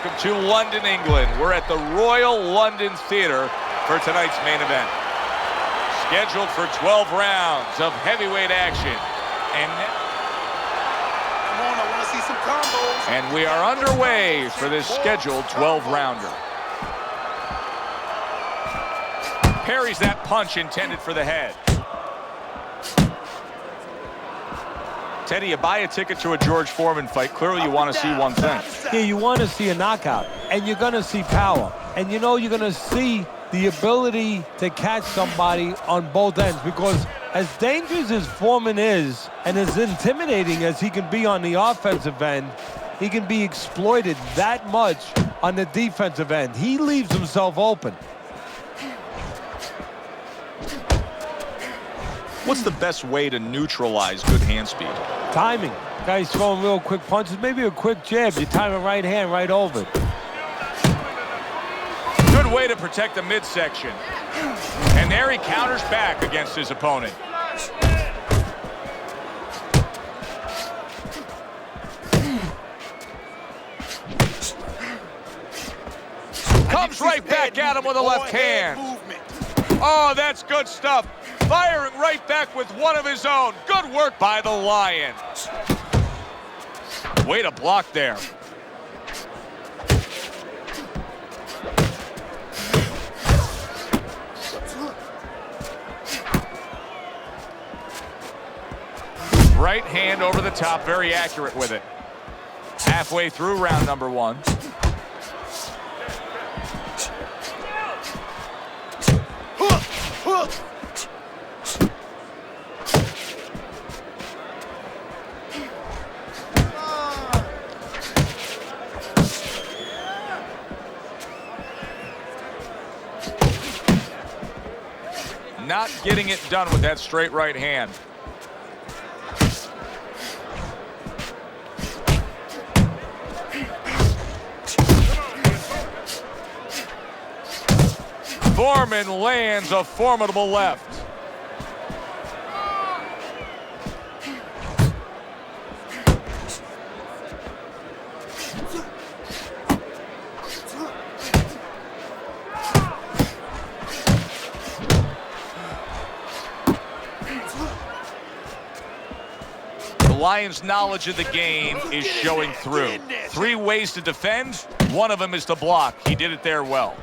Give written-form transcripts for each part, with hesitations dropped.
Welcome to London, England. We're at the Royal London Theatre for tonight's main event. Scheduled for 12 rounds of heavyweight action. Come on, I want to see some combos. And we are underway for this scheduled 12-rounder. Parries that punch intended for the head. Teddy, you buy a ticket to a George Foreman fight. Clearly you want to see one thing. Yeah, you want to see a knockout, and you're going to see power. And you know you're going to see the ability to catch somebody on both ends, because as dangerous as Foreman is and as intimidating as he can be on the offensive end, he can be exploited that much on the defensive end. He leaves himself open. What's the best way to neutralize good hand speed? Timing. Guys throwing real quick punches, maybe a quick jab. You time a right hand right over it. Good way to protect the midsection. And there he counters back against his opponent. Comes right back at him with a left hand. Oh, that's good stuff. Firing right back with one of his own. Good work by the Lion. Way to block there. Right hand over the top, very accurate with it. Halfway through round number one. Not getting it done with that straight right hand. Foreman lands a formidable left. The Lions' knowledge of the game is showing through. 3 ways to defend. One of them is to block. He did it there well.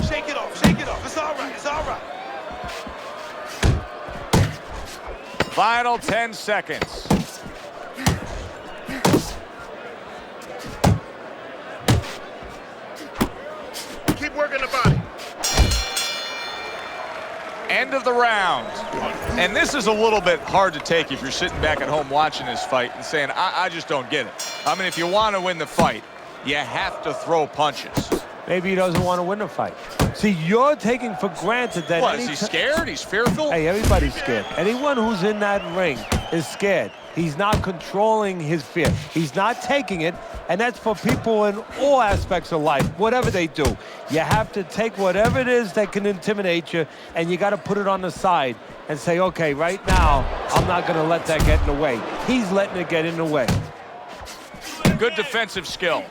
Shake it off, shake it off. It's all right, it's all right. Final 10 seconds. Keep working the body. End of the round. And this is a little bit hard to take if you're sitting back at home watching this fight and saying, I just don't get it. I mean, if you want to win the fight, you have to throw punches. Maybe he doesn't want to win the fight. See, you're taking for granted that... What, is he scared? He's fearful? Hey, everybody's scared. Anyone who's in that ring is scared. He's not controlling his fear. He's not taking it, and that's for people in all aspects of life, whatever they do. You have to take whatever it is that can intimidate you, and you got to put it on the side and say, okay, right now, I'm not going to let that get in the way. He's letting it get in the way. Good defensive skill.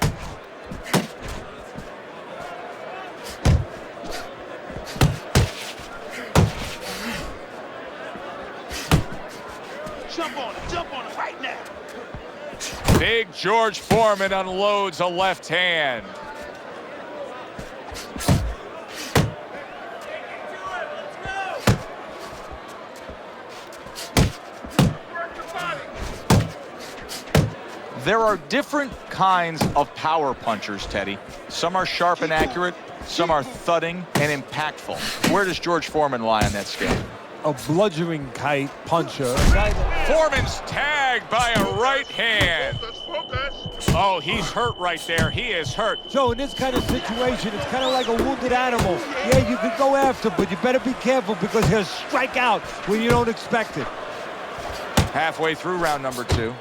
Jump on it right now. Big George Foreman unloads a left hand. There are different kinds of power punchers, Teddy. Some are sharp and accurate, some are thudding and impactful. Where does George Foreman lie on that scale? A bludgeoning kite puncher. Foreman's tagged by a right hand. Oh, he's hurt right there. He is hurt. So in this kind of situation, it's kind of like a wounded animal. Yeah, you can go after, but you better be careful because he'll strike out when you don't expect it. Halfway through round number 2.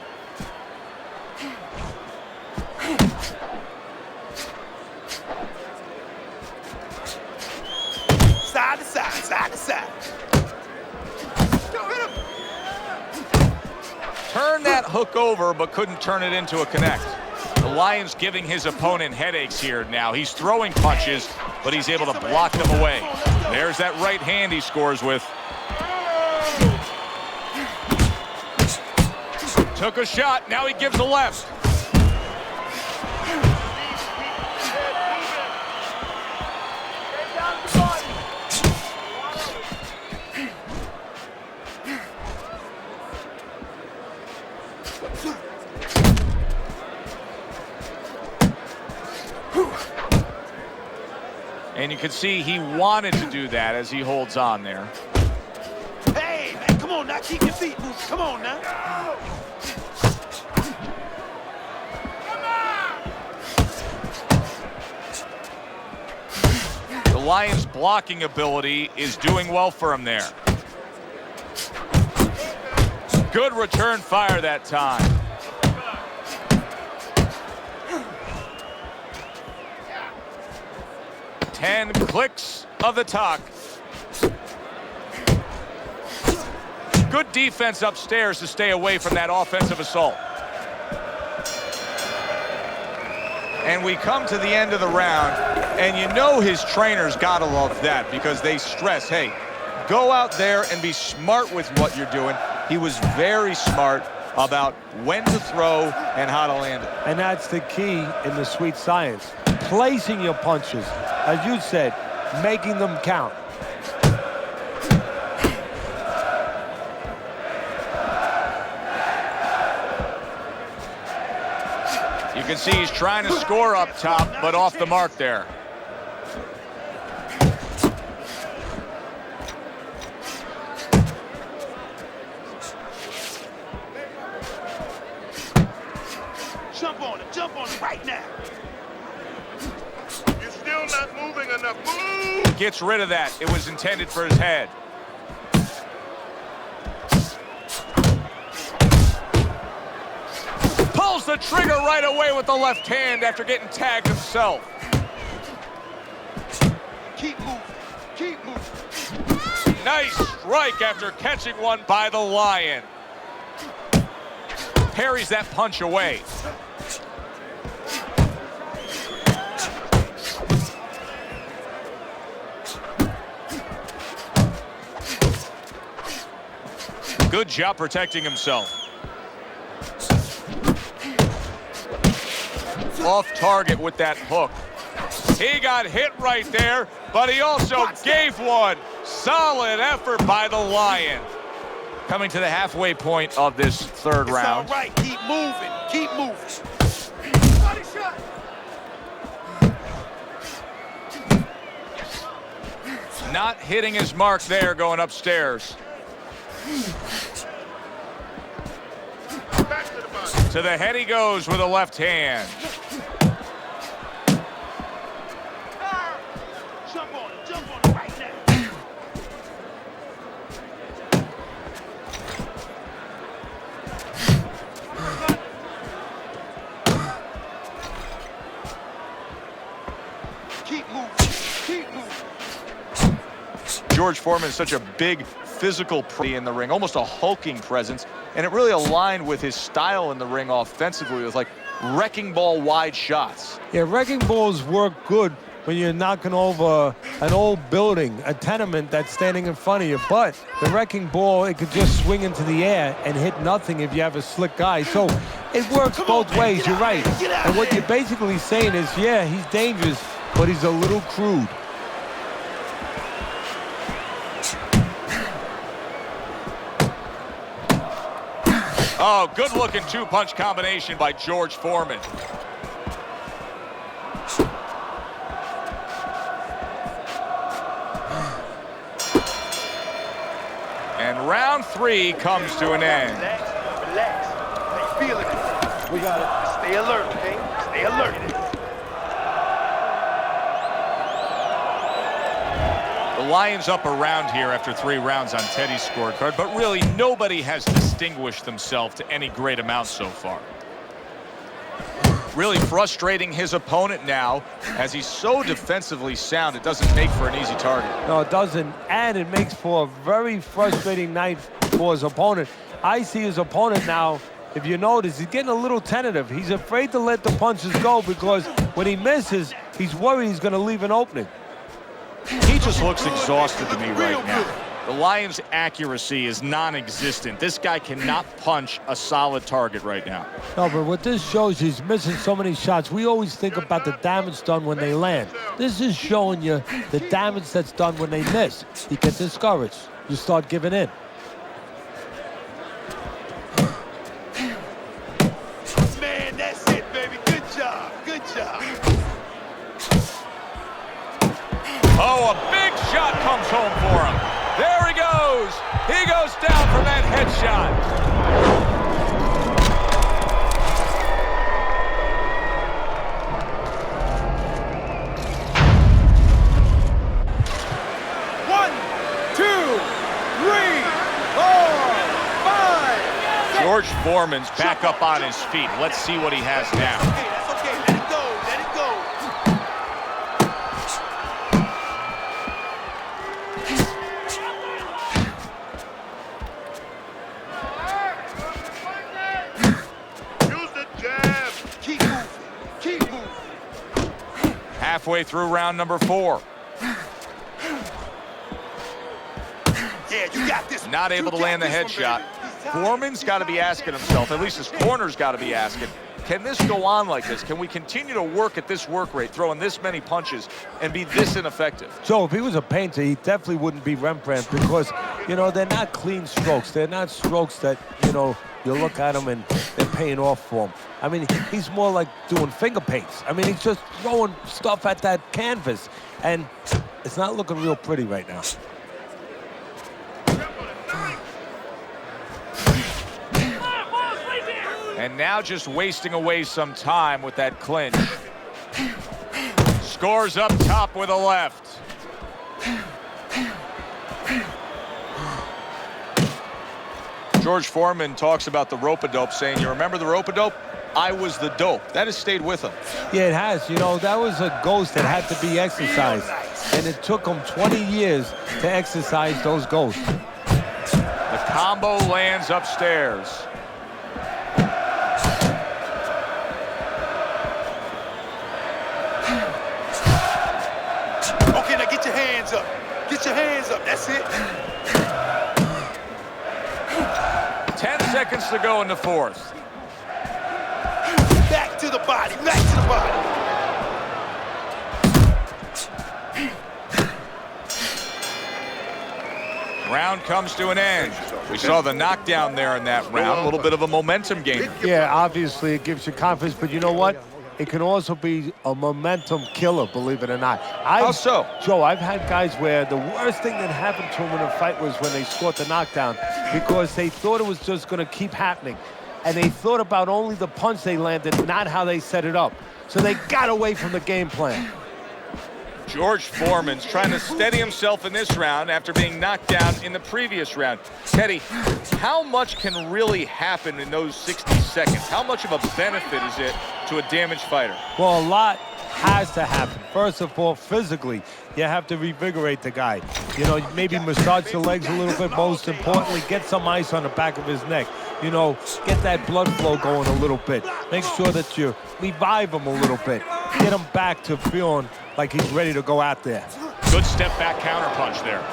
Side to side, side to side. hook over, but couldn't turn it into a connect. The Lions giving his opponent headaches here now. He's throwing punches, but he's able to block them away. There's that right hand he scores with. Took a shot, now he gives a left. And you can see he wanted to do that as he holds on there. Hey, man, come on now. Keep your feet moving. Come on now. The Lions' blocking ability is doing well for him there. Good return fire that time. Ten clicks of the talk. Good defense upstairs to stay away from that offensive assault. And we come to the end of the round, and you know his trainers gotta love that because they stress, hey, go out there and be smart with what you're doing. He was very smart about when to throw and how to land it. And that's the key in the sweet science. Placing your punches, as you said, making them count. You can see he's trying to score up top, but off the mark there. Jump on it right now. You're still not moving enough. Move! Gets rid of that. It was intended for his head. Pulls the trigger right away with the left hand after getting tagged himself. Keep moving. Keep moving. Nice strike after catching one by the Lion. Parries that punch away. Good job protecting himself. Off target with that hook. He got hit right there, but he also gave one. Solid effort by the Lion. Coming to the halfway point of this third round. All right, keep moving. Keep moving. Body shot. Not hitting his mark there going upstairs. Back to the body. To the head he goes with a left hand. Jump on it right now. Keep moving. Keep moving. George Foreman is such a big physical presence in the ring, almost a hulking presence, and it really aligned with his style in the ring offensively with like wrecking ball wide shots. Yeah, wrecking balls work good when you're knocking over an old building, a tenement that's standing in front of you. But the wrecking ball, it could just swing into the air and hit nothing if you have a slick guy. So it works both ways, you're right. And what you're basically saying is, yeah, he's dangerous, but he's a little crude. Oh, good-looking two-punch combination by George Foreman. And round three comes to an end. Relax. How you feeling? We got it. Stay alert, okay? Stay alert. The Lions up around here after 3 rounds on Teddy's scorecard, but really nobody has distinguished themselves to any great amount so far. Really frustrating his opponent now as he's so defensively sound it doesn't make for an easy target. No, it doesn't, and it makes for a very frustrating night for his opponent. I see his opponent now if you notice, he's getting a little tentative. He's afraid to let the punches go because when he misses, he's worried he's going to leave an opening. He just looks exhausted to me right now. The Lions' accuracy is non-existent. This guy cannot punch a solid target right now. No, but what this shows, he's missing so many shots. We always think about the damage done when they land. This is showing you the damage that's done when they miss. You get discouraged. You start giving in. Man, that's it, baby. Good job. Good job. Oh, a big shot comes home for him. There he goes. He goes down from that headshot. One, two, three, 4, 5. George Foreman's back up on his feet. Let's see what he has now. Okay, that's okay. Let it go. Let it go. Use the jab. Keep moving. Keep moving. Halfway through round number 4. Yeah, you got this. Not able to land the headshot. Foreman's got to be asking himself, at least his corner's got to be asking, can this go on like this? Can we continue to work at this work rate, throwing this many punches, and be this ineffective? Joe, if he was a painter, he definitely wouldn't be Rembrandt because, you know, they're not clean strokes. They're not strokes that, you know, you look at them and they're paying off for him. I mean, he's more like doing finger paints. I mean, he's just throwing stuff at that canvas, and it's not looking real pretty right now. And now just wasting away some time with that clinch. Scores up top with a left. George Foreman talks about the rope-a-dope, saying, you remember the rope-a-dope? I was the dope. That has stayed with him. Yeah, it has. You know, that was a ghost that had to be exercised. And it took him 20 years to exercise those ghosts. The combo lands upstairs. Okay, now get your hands up. Get your hands up. That's it. 10 seconds to go in the 4th. Back to the body. Back to the body. Round comes to an end. We saw the knockdown there in that round. A little bit of a momentum gainer. Yeah, obviously it gives you confidence, but you know what? It can also be a momentum killer, believe it or not. How so? Joe, I've had guys where the worst thing that happened to them in a fight was when they scored the knockdown because they thought it was just going to keep happening. And they thought about only the punch they landed, not how they set it up. So they got away from the game plan. George Foreman's trying to steady himself in this round after being knocked down in the previous round. Teddy, how much can really happen in those 60 seconds? How much of a benefit is it to a damaged fighter? Well, a lot has to happen. First of all, physically, you have to revigorate the guy. You know, maybe massage the legs a little bit. Most importantly, get some ice on the back of his neck. You know, get that blood flow going a little bit. Make sure that you revive him a little bit. Get him back to feeling like he's ready to go out there. Good step back counter punch there.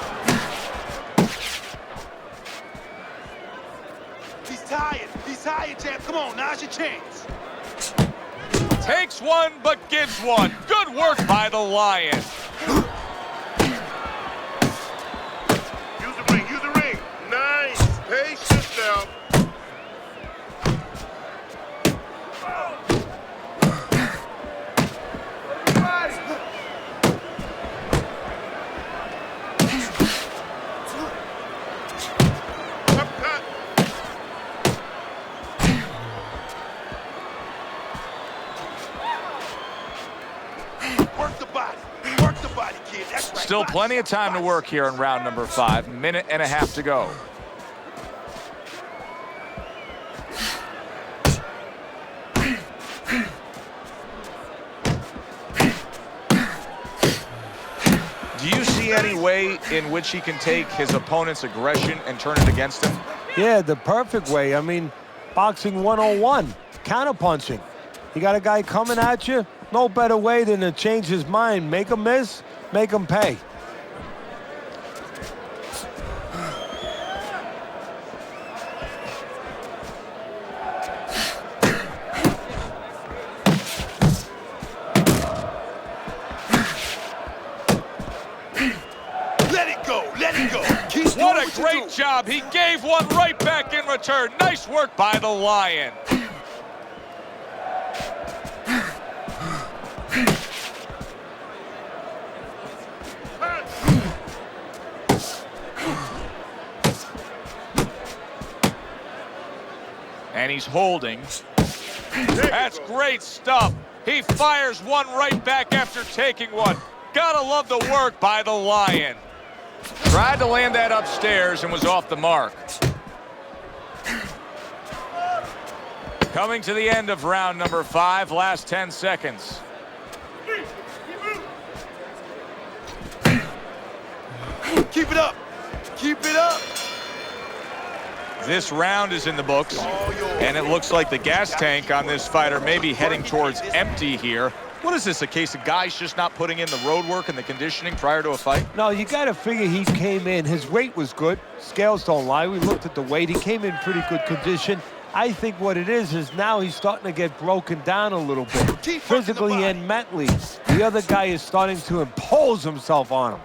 He's tired. He's tired, champ. Come on, now's your chance. Takes one, but gives one. Good work by the Lion. Use the ring. Use the ring. Nice. Pace yourself. Still plenty of time to work here in round number 5. Minute and a half to go. Do you see any way in which he can take his opponent's aggression and turn it against him? Yeah, the perfect way. I mean, boxing 101, counterpunching. You got a guy coming at you, no better way than to change his mind. Make him miss, make him pay. What a great job. He gave one right back in return. Nice work by the Lion. And he's holding. That's great stuff. He fires one right back after taking one. Gotta love the work by the Lion. Tried to land that upstairs and was off the mark. Coming to the end of round number 5, last 10 seconds. Keep it up. Keep it up. This round is in the books, and it looks like the gas tank on this fighter may be heading towards empty here. What is this, a case of guys just not putting in the road work and the conditioning prior to a fight? No, you got to figure he came in. His weight was good. Scales don't lie. We looked at the weight. He came in pretty good condition. I think what it is now he's starting to get broken down a little bit, physically and mentally. The other guy is starting to impose himself on him.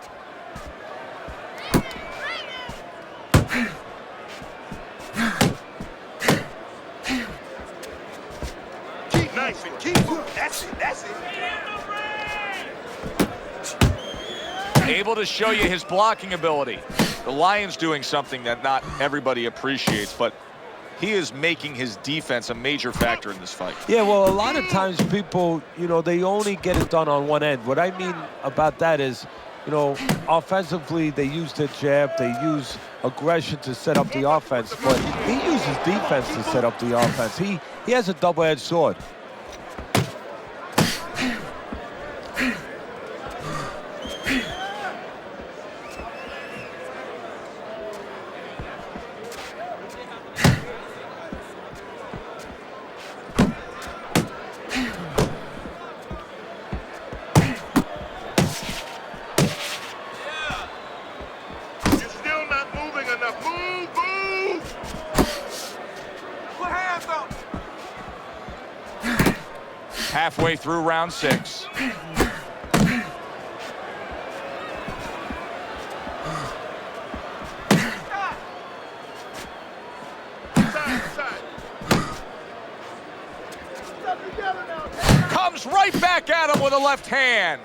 Keep moving. That's it. That's it. Able to show you his blocking ability. The Lion's doing something that not everybody appreciates, but he is making his defense a major factor in this fight. Yeah, well, a lot of times people, they only get it done on one end. What I mean about that is, offensively, they use the jab, they use aggression to set up the offense, but he uses defense to set up the offense. He has a double-edged sword. Halfway through round 6. Comes right back at him with a left hand.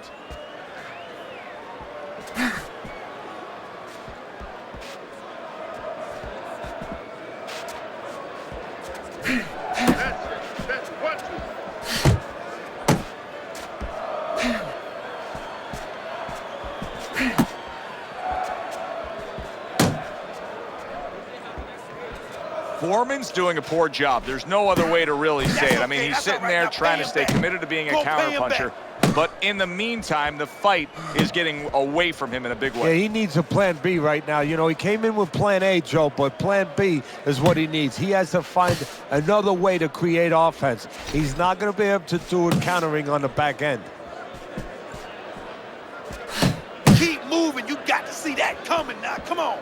Foreman's doing a poor job. There's no other way to really say it. I mean, he's sitting there trying to stay committed to being a counterpuncher. But in the meantime, the fight is getting away from him in a big way. Yeah, he needs a plan B right now. He came in with plan A, Joe, but plan B is what he needs. He has to find another way to create offense. He's not going to be able to do it countering on the back end. Keep moving. You got to see that coming now. Come on.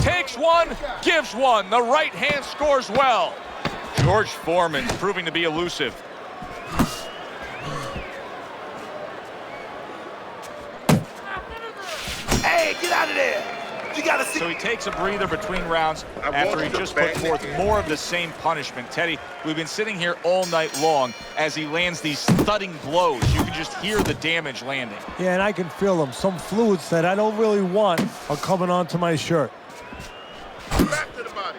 Takes one, gives one. The right hand scores well. George Foreman proving to be elusive. Hey, get out of there. You gotta see. So he takes a breather between rounds after he just put forth more of the same punishment. Teddy, we've been sitting here all night long as he lands these thudding blows. You can just hear the damage landing. Yeah, and I can feel them. Some fluids that I don't really want are coming onto my shirt. Back to the body.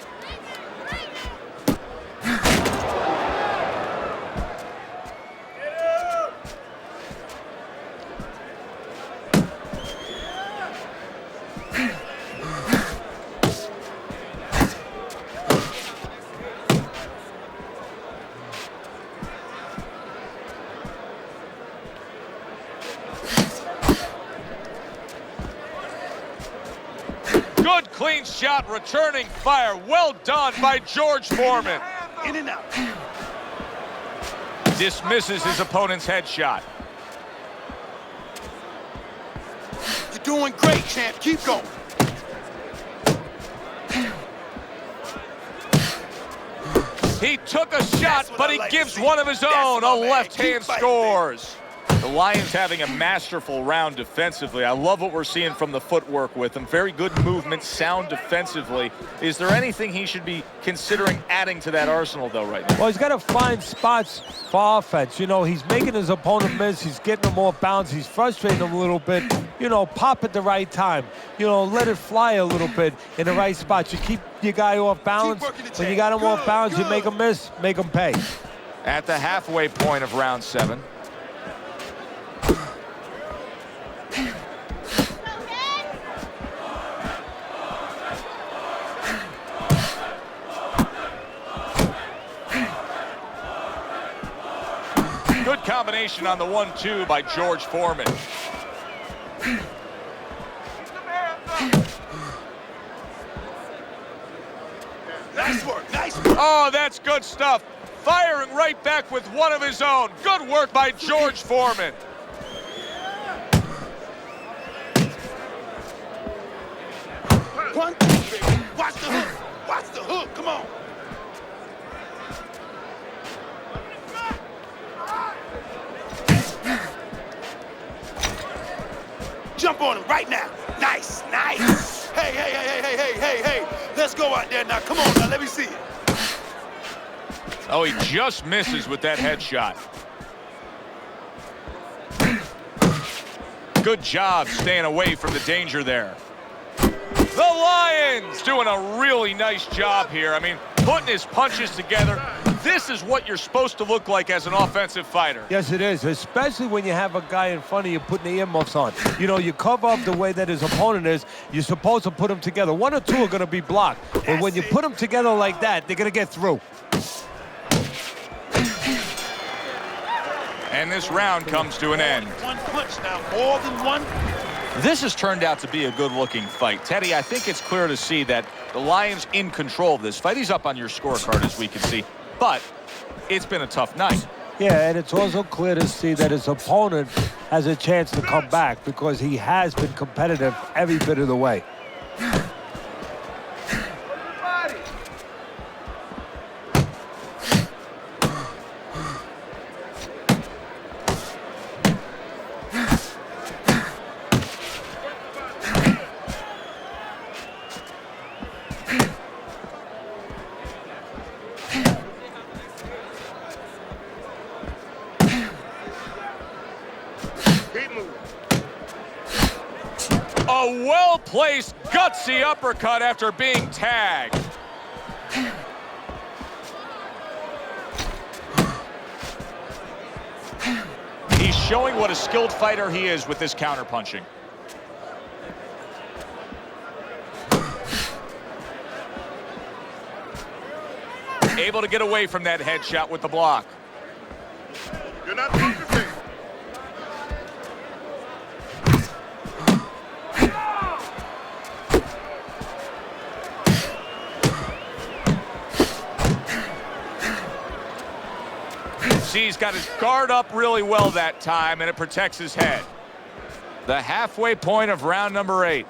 shot, returning fire. Well done by George Foreman. In and out. Dismisses his opponent's headshot. You're doing great, champ. Keep going. He took a shot, but he gives one of his own. A left hand scores. The Lions having a masterful round defensively. I love what we're seeing from the footwork with him. Very good movement, sound defensively. Is there anything he should be considering adding to that arsenal, though, right now? Well, he's got to find spots for offense. You know, he's making his opponent miss. He's getting him off balance. He's frustrating him a little bit. You know, pop at the right time. You know, let it fly a little bit in the right spot. You keep your guy off balance. When you got him off balance, you make him miss, make him pay. At the halfway point of round 7. Good combination on the 1-2 by George Foreman. Nice work, nice work. Oh, that's good stuff. Firing right back with one of his own. Good work by George Foreman. One, two, baby. Watch the hook. Watch the hook. Come on. Jump on him right now. Nice, nice. Hey, hey, hey, hey, hey, hey, hey, hey. Let's go out there now. Come on now. Let me see it. Oh, he just misses with that headshot. Good job staying away from the danger there. The Lions doing a really nice job here. I mean, putting his punches together. This is what you're supposed to look like as an offensive fighter. Yes, it is, especially when you have a guy in front of you putting the earmuffs on. You know, you cover up the way that his opponent is. You're supposed to put them together. One or two are going to be blocked. But when you put them together like that, they're going to get through. And this round comes to an end. One punch now, more than one. This has turned out to be a good-looking fight. Teddy, I think it's clear to see that the Lions in control of this fight. He's up on your scorecard, as we can see. But it's been a tough night. Yeah, and it's also clear to see that his opponent has a chance to come back because he has been competitive every bit of the way. A well-placed, gutsy uppercut after being tagged. He's showing what a skilled fighter he is with this counterpunching. Able to get away from that headshot with the block. You're not focusing. See, he's got his guard up really well that time, and it protects his head. The halfway point of round number 8.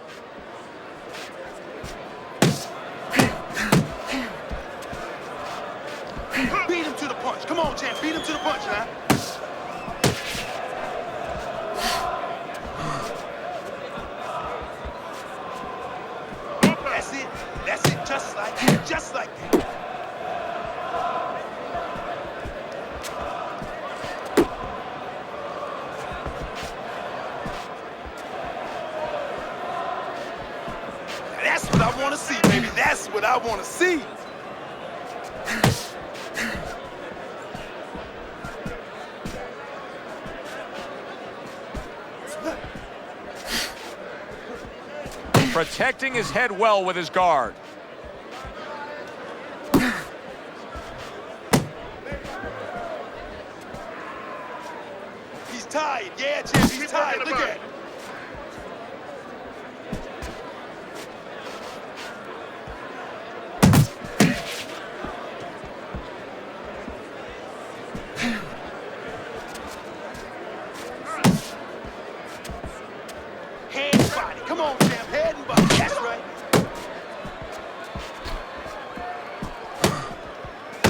Beat him to the punch. Come on, champ. Beat him to the punch now. That's it. That's it. Just like that. Just like that. That's what I want to see, baby. That's what I want to see. Protecting his head well with his guard. He's tired. Yeah, champ. He's tired. Look at him.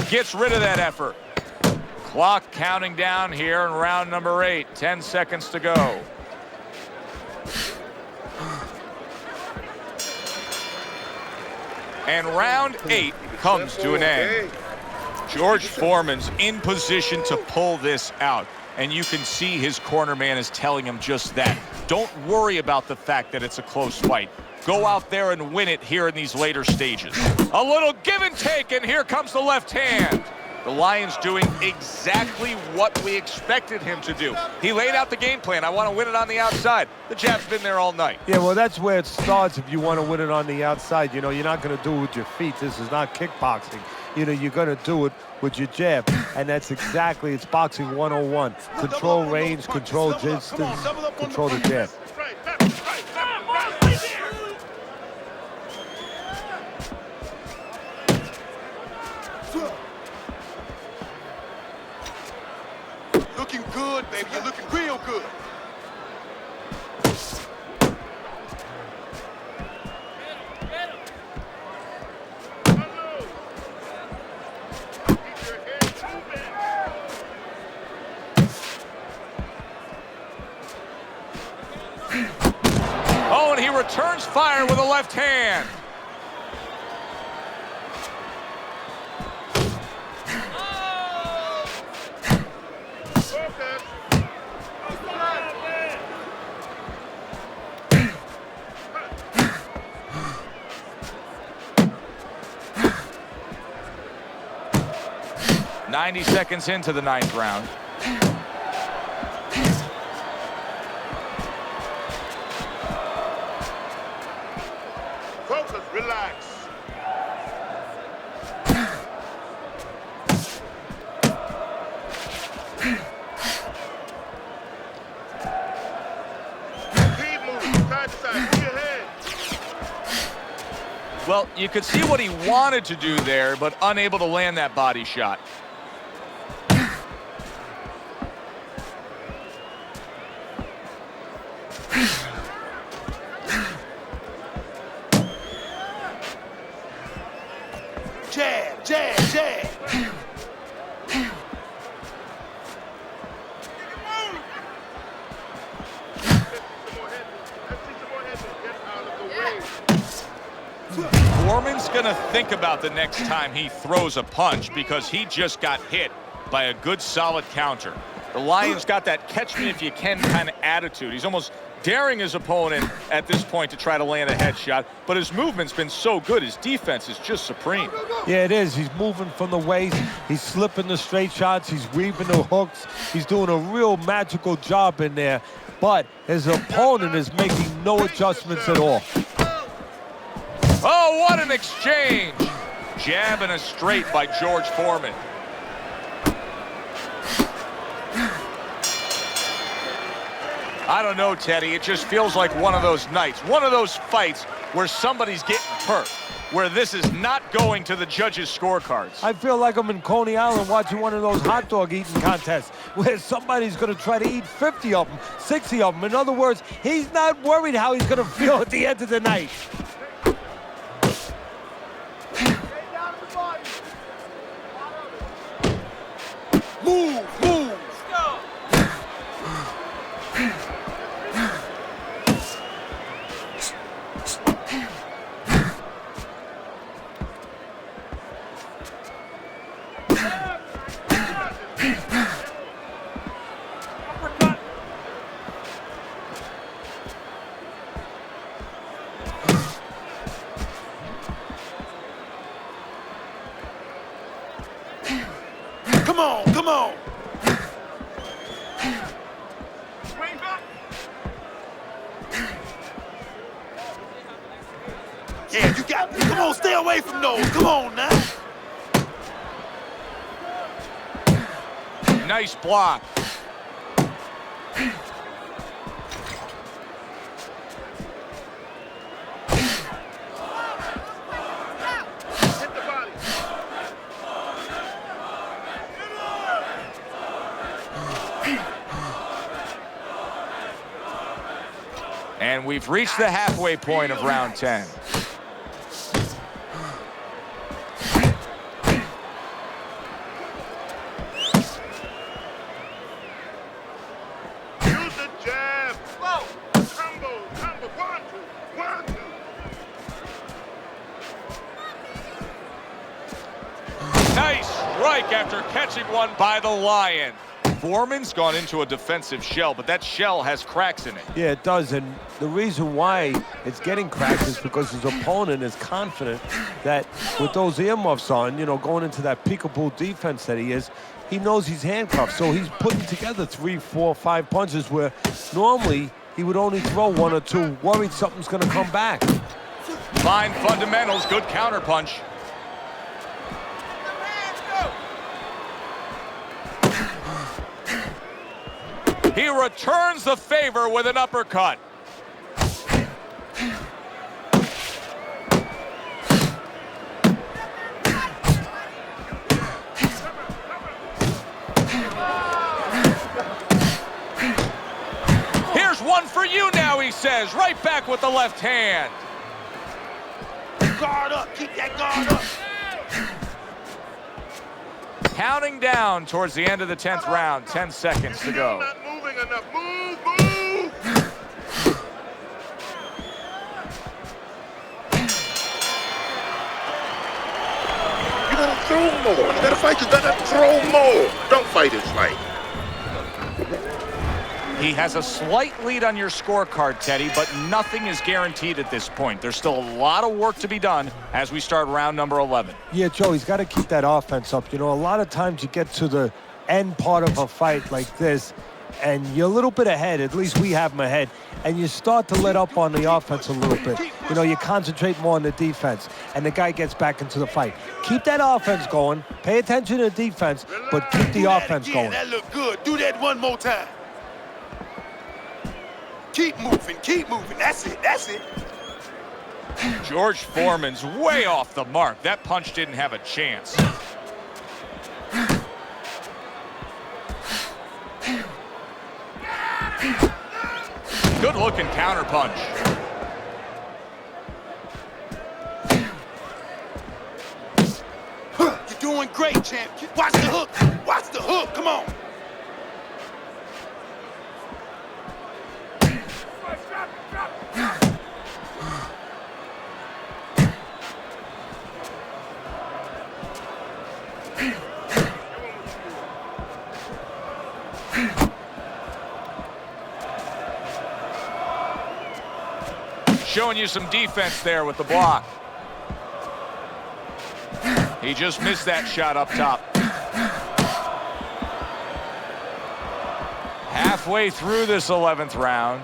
gets rid of that effort. Clock counting down here in round number 8. 10 seconds to go. And round 8 comes to an end. George Foreman's in position to pull this out. And you can see his corner man is telling him just that. Don't worry about the fact that it's a close fight. Go out there and win it here in these later stages. A little give and take, and here comes the left hand. The Lions doing exactly what we expected him to do. He laid out the game plan. I want to win it on the outside. The jab's been there all night. Yeah, well, that's where it starts if you want to win it on the outside. You know, you're not going to do it with your feet. This is not kickboxing. You know, you're going to do it with your jab. And that's exactly, it's boxing 101. Control range, control distance, control the jab. Looking good, baby. You're looking real good. Oh, and he returns fire with a left hand. .90 seconds into the 9th round. Focus, relax. Keep moving, side to side, move your head. Well, you could see what he wanted to do there, but unable to land that body shot. Jab, jab, jab. Foreman's going to think about the next time he throws a punch because he just got hit by a good solid counter. The Lions got that catch me if you can kind of attitude. He's almost daring his opponent at this point to try to land a headshot, but his movement's been so good. His defense is just supreme. Yeah, it is. He's moving from the waist. He's slipping the straight shots. He's weaving the hooks. He's doing a real magical job in there, but his opponent is making no adjustments at all. Oh, what an exchange! Jab and a straight by George Foreman. I don't know, Teddy. It just feels like one of those nights, one of those fights where somebody's getting hurt, where this is not going to the judges' scorecards. I feel like I'm in Coney Island watching one of those hot dog eating contests where somebody's going to try to eat 50 of them, 60 of them. In other words, he's not worried how he's going to feel at the end of the night. Move, move. Come on, come on. Yeah, you got me. Come on, stay away from those. Come on now. Nice block. Hit the body. And we've reached the halfway point of round 10. strike after catching one by the Lion. Foreman's gone into a defensive shell, but that shell has cracks in it. Yeah, it does, and the reason why it's getting cracked is because his opponent is confident that with those earmuffs on, you know, going into that peekaboo defense that he is, he knows he's handcuffed, so he's putting together 3, 4, 5 punches where normally he would only throw 1 or 2, worried something's going to come back. Fine fundamentals, good counterpunch. He returns the favor with an uppercut. Here's one for you now, he says, right back with the left hand. Guard up, keep that guard up. Counting down towards the end of the 10th round, 10 seconds to go. Not moving enough. Move, move. You gotta throw more. You gotta fight. You gotta throw more. Don't fight his fight. He has a slight lead on your scorecard, Teddy, but nothing is guaranteed at this point. There's still a lot of work to be done as we start round number 11. Yeah, Joe, he's got to keep that offense up. You know, a lot of times you get to the end part of a fight like this, and you're a little bit ahead, at least we have him ahead, and you start to let up on the offense a little bit. You know, you concentrate more on the defense, and the guy gets back into the fight. Keep that offense going. Pay attention to the defense, but keep the offense going. That looked good. Do that one more time. Keep moving, keep moving. That's it, that's it. George Foreman's way off the mark. That punch didn't have a chance. Good looking counter punch. You're doing great, champ. Watch the hook. Watch the hook. Come on. Showing you some defense there with the block. He just missed that shot up top. Halfway through this 11th round.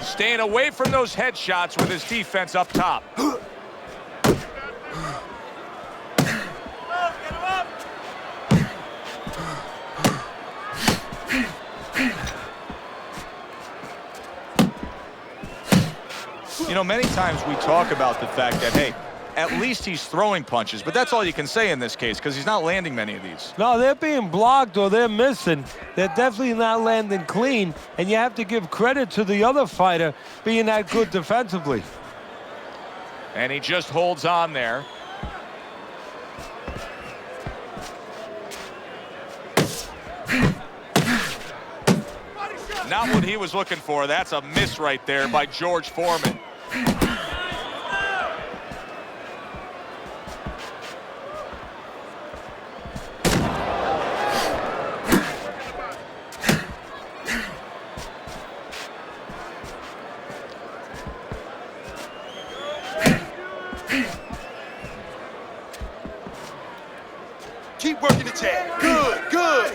Staying away from those headshots with his defense up top. You know, many times we talk about the fact that, hey, at least he's throwing punches, but that's all you can say in this case because he's not landing many of these. No, they're being blocked or they're missing. They're definitely not landing clean, and you have to give credit to the other fighter being that good defensively. And he just holds on there. Not what he was looking for. That's a miss right there by George Foreman. Keep working the jab. Good, good.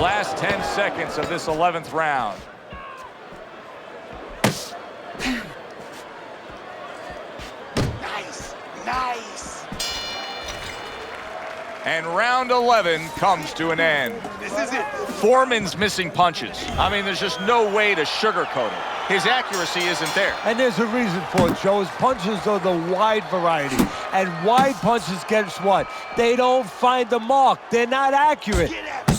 Last 10 seconds of this 11th round. Nice, nice. And round 11 comes to an end. This is it. Foreman's missing punches. I mean, there's just no way to sugarcoat it. His accuracy isn't there. And there's a reason for it, Joe. His punches are the wide variety. And wide punches, guess what? They don't find the mark. They're not accurate. Get after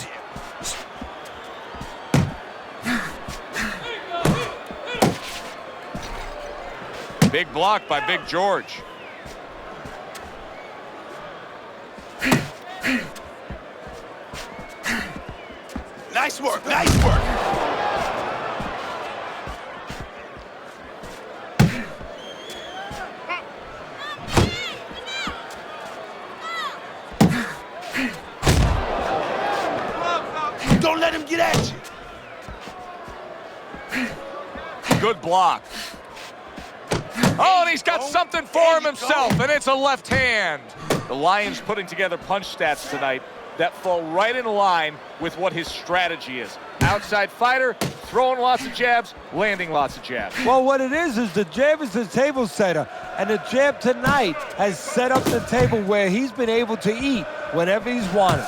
him. Big block by Big George. Nice work, nice work. Good block. Oh, and he's got something for him himself, and it's a left hand. The Lions putting together punch stats tonight that fall right in line with what his strategy is. Outside fighter, throwing lots of jabs, landing lots of jabs. Well, what it is the jab is the table setter, and the jab tonight has set up the table where he's been able to eat whenever he's wanted.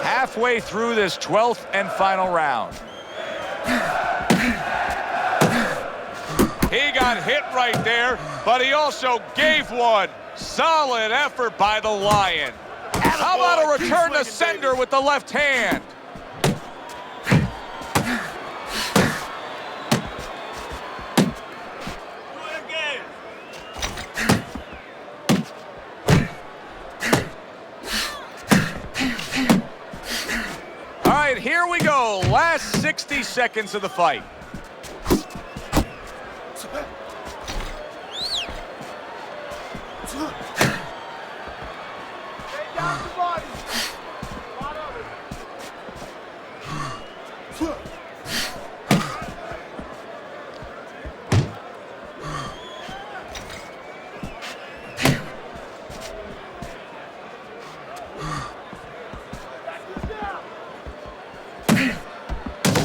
Halfway through this 12th and final round. He got hit right there, but he also gave one. Solid effort by the Lion. How about a return to sender with the left hand? All right, here we go. Last 60 seconds of the fight.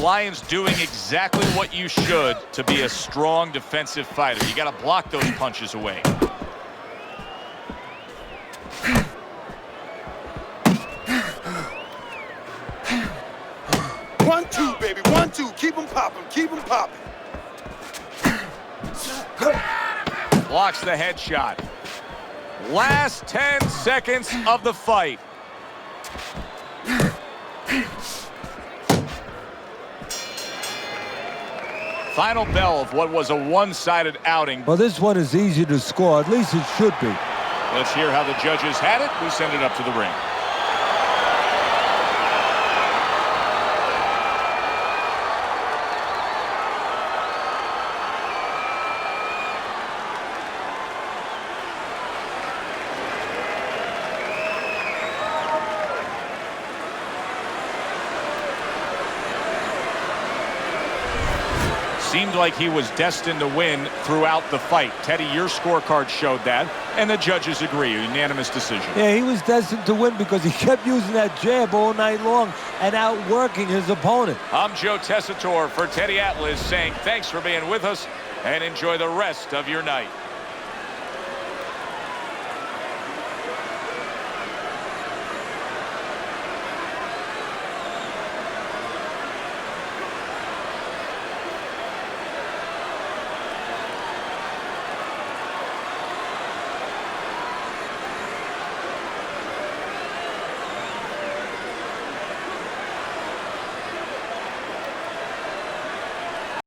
Lions doing exactly what you should to be a strong defensive fighter. You got to block those punches away. 1-2, baby. 1-2. Keep them popping. Keep them popping. Blocks the headshot. Last 10 seconds of the fight. Final bell of what was a one-sided outing. Well, this one is easy to score. At least it should be. Let's hear how the judges had it. We send it up to the ring. Seemed like he was destined to win throughout the fight. Teddy, your scorecard showed that, and the judges agree. A unanimous decision. Yeah, he was destined to win because he kept using that jab all night long and outworking his opponent. I'm Joe Tessitore for Teddy Atlas saying thanks for being with us and enjoy the rest of your night.